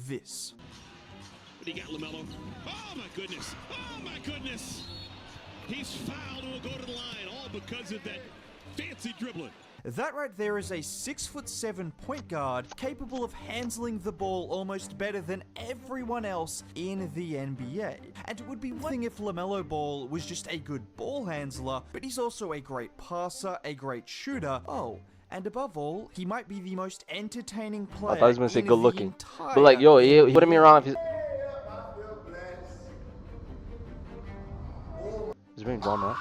this. But he got Lamelo. Oh my goodness! Oh my goodness! He's fouled and will go to the line, all because of that fancy dribbling. That right there is a 6'7" point guard capable of handling the ball almost better than everyone else in the NBA. And it would be one thing if Lamelo Ball was just a good ball handler, but he's also a great passer, a great shooter. Oh, and above all, he might be the most entertaining player. I thought he was gonna say in good the looking, entire but like, yo, he wouldn't be wrong if he's being drawn now.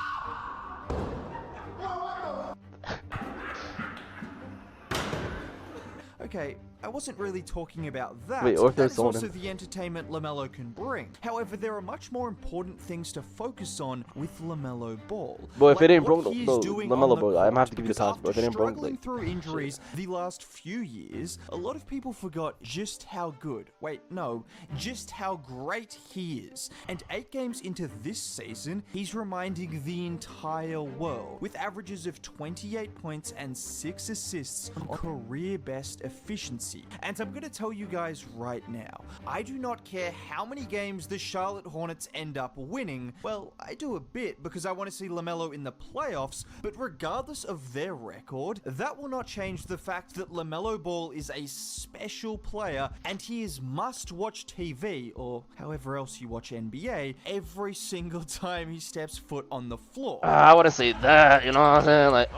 Okay, I wasn't really talking about that. Wait, or if there's That's someone also in. the entertainment Lamelo can bring. However, there are much more important things to focus on with Lamelo Ball. But if it ain't what broke, he is no, doing Lamelo on the Ball, I'm gonna have to court, give you the pass. because But if it ain't after broke, struggling like, through injuries the last few years, a lot of people forgot just how good, wait, no, just how great he is. And 8 games into this season, he's reminding the entire world, with averages of 28 points and 6 assists on career best efficiency. And I'm gonna tell you guys right now, I do not care how many games the Charlotte Hornets end up winning. Well, I do a bit because I want to see Lamelo in the playoffs, but regardless of their record, that will not change the fact that Lamelo Ball is a special player and he is must-watch TV, or however else you watch NBA, every single time he steps foot on the floor. I wouldn't say that, you know what I'm saying? Like,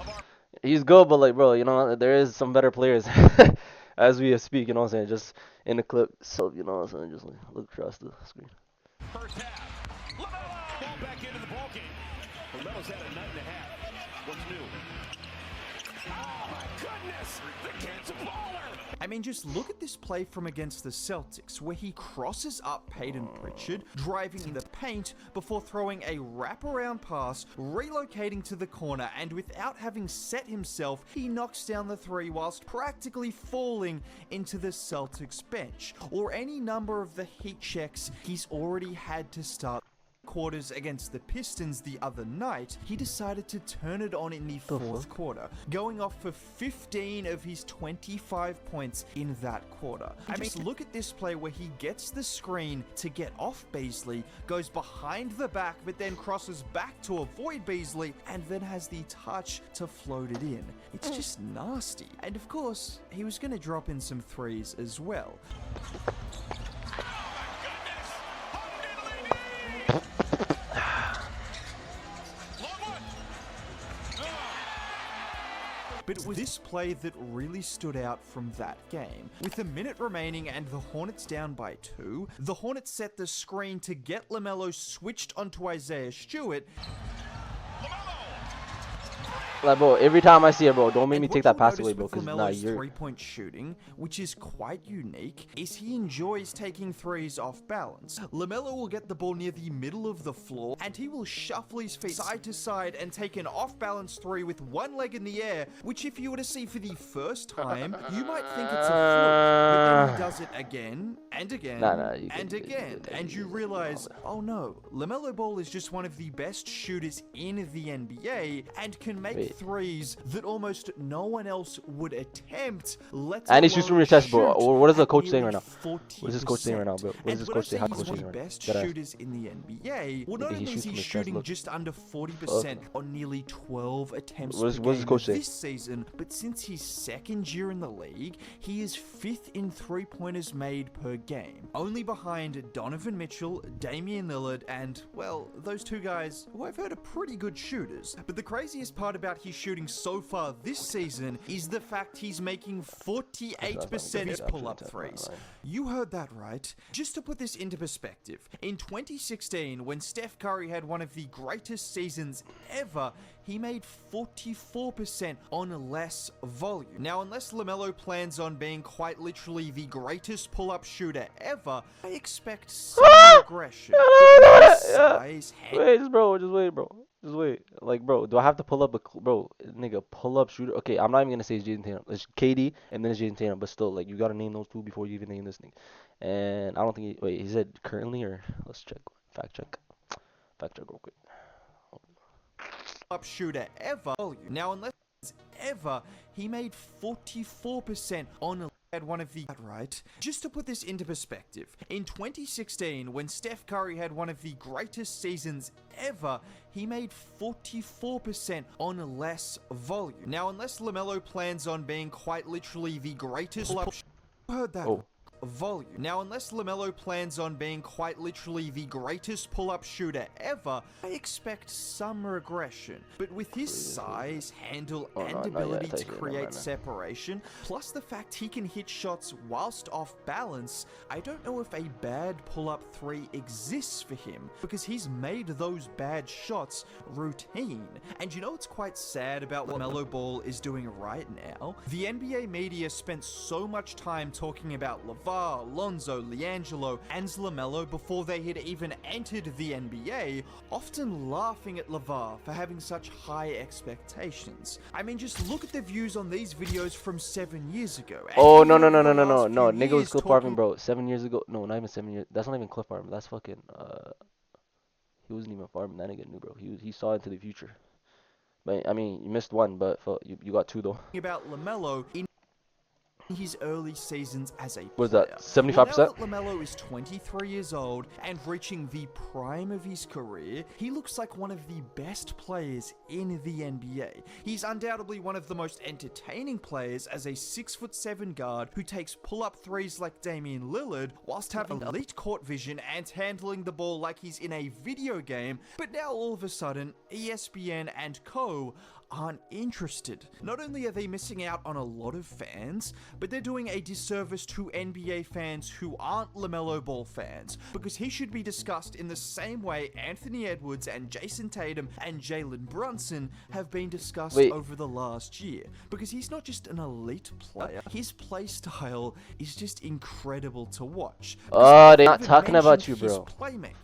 he's good, but like, bro, you know, there is some better players as we speak, you know what I'm saying? Just in the clip, so, you know what I'm saying? Just like, look across the screen. First half. Lamelo! Ball back into the ball game. Lamelo's had a night and a half. What's new? Oh my goodness! The kid's a baller! I mean, just look at this play from against the Celtics, where he crosses up Peyton Pritchard, driving in the paint before throwing a wraparound pass, relocating to the corner, and without having set himself, he knocks down the 3 whilst practically falling into the Celtics bench, or any number of the heat checks he's already had to start quarters against the Pistons the other night. He decided to turn it on in the 4th quarter, going off for 15 of his 25 points in that quarter. I mean, look at this play where he gets the screen to get off Beasley, goes behind the back, but then crosses back to avoid Beasley, and then has the touch to float it in. It's just nasty. And of course, he was going to drop in some threes as well. But it was this play that really stood out from that game. With a minute remaining and the Hornets down by 2, the Hornets set the screen to get Lamelo switched onto Isaiah Stewart. Like, bro, every time I see it, bro, don't make me And take what that pass you'll away, notice bro, with because, nah, Lamelo's you're... three-point shooting, which is quite unique, is he enjoys taking threes off balance. Lamelo will get the ball near the middle of the floor, and he will shuffle his feet side to side and take an off-balance 3 with one leg in the air, which if you were to see for the first time, you might think it's a fluke, but then he does it again, and again, and again, and you realize, oh no, Lamelo Ball is just one of the best shooters in the NBA, and can make threes that almost no one else would attempt. And he shoots from your chest, bro. Or what is the coach saying right now? What is this coach saying right now, bro? What is this coach saying? How coach saying right now? Best shooters in the NBA. Well, not only is he shooting just under 40% on nearly 12 attempts per game this season, but since his 2nd year in the league, he is 5th in 3-pointers made per game, only behind Donovan Mitchell, Damian Lillard, and, well, those 2 guys who I've heard are pretty good shooters. But the craziest part about his shooting so far this season is the fact he's making 48% of his pull-up threes. You heard that right. Just to put this into perspective, in 2016, when Steph Curry had one of the greatest seasons ever, he made 44% on less volume. Now, unless Lamelo plans on being quite literally the greatest pull-up shooter ever, I expect some aggression. Wait, bro, just wait, bro. Just wait. Like, bro, do I have to pull up bro, nigga, pull up shooter? Okay, I'm not even gonna say it's Jason Tatum. It's KD and then it's Jason Tatum, but still, like, you gotta name those 2 before you even name this nigga. And I don't think wait, he said currently, or let's check. Fact check real quick. Up shooter ever. Now, unless ever, he made 44% on had one of the right. Just to put this into perspective, in 2016, when Steph Curry had one of the greatest seasons ever, he made 44% on less volume. Now, unless Lamelo plans on being quite literally the greatest heard that. Oh. Volume. Now, unless Lamelo plans on being quite literally the greatest pull-up shooter ever, I expect some regression. But with his size, handle, and ability to create separation, plus the fact he can hit shots whilst off balance, I don't know if a bad pull-up three exists for him, because he's made those bad shots routine. And you know what's quite sad about what LaMelo Ball is doing right now? The NBA media spent so much time talking about Lonzo, LiAngelo, and LaMelo before they had even entered the NBA, often laughing at LeVar for having such high expectations. I mean, just look at the views on these videos from 7 years ago. Oh, no. Nigga was Cliff Harvin, bro. 7 years ago. No, not even 7 years. That's not even Cliff Harvin. That's fucking, he wasn't even farming. That nigga knew, bro. He saw into the future. But, I mean, you missed one, but you got two, though. About LaMelo in his early seasons as a player. What is that, 75%? Well, now that LaMelo is 23 years old and reaching the prime of his career, he looks like one of the best players in the NBA. He's undoubtedly one of the most entertaining players as a 6'7" guard who takes pull-up threes like Damian Lillard whilst having elite court vision and handling the ball like he's in a video game. But now all of a sudden, ESPN and co aren't interested. Not only are they missing out on a lot of fans, but they're doing a disservice to NBA fans who aren't LaMelo Ball fans, because he should be discussed in the same way Anthony Edwards and Jason Tatum and Jalen Brunson have been discussed over the last year, because he's not just an elite player, his play style is just incredible to watch. Oh, they're not talking about you, bro.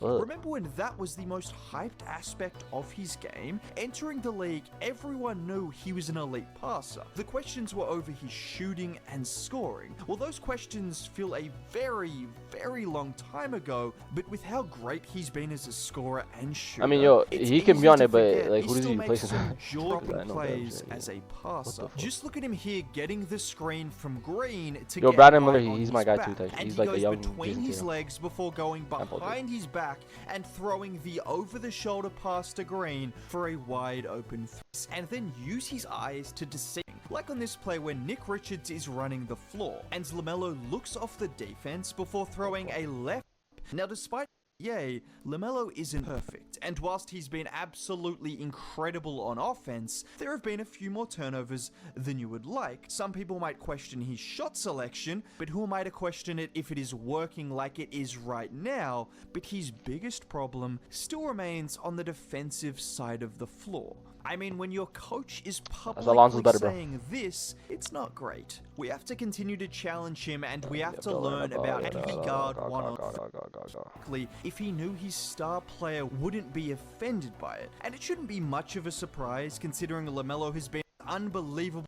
Remember when that was the most hyped aspect of his game? Entering the league, everyone knew he was an elite passer. The questions were over his shooting and scoring. Well, those questions feel a very, very long time ago, but with how great he's been as a scorer and shooter, I mean, yo, he can be on it, but like, who does he play some jaw-dropping plays as a passer. Just look at him here getting the screen from Green to get Brandon Miller, he's my guy too. He's like a young between his legs before going behind his back and throwing the over-the-shoulder pass to Green for a wide-open three. And then use his eyes to deceive. Like on this play where Nick Richards is running the floor, and LaMelo looks off the defense before throwing a left. Now, despite LaMelo isn't perfect, and whilst he's been absolutely incredible on offense, there have been a few more turnovers than you would like. Some people might question his shot selection, but who am I to question it if it is working like it is right now? But his biggest problem still remains on the defensive side of the floor. I mean, when your coach is publicly saying this, it's not great. We have to continue to challenge him, and we have to learn about how he guard one-on-one. If he knew his star player wouldn't be offended by it. And it shouldn't be much of a surprise, considering LaMelo has been unbelievable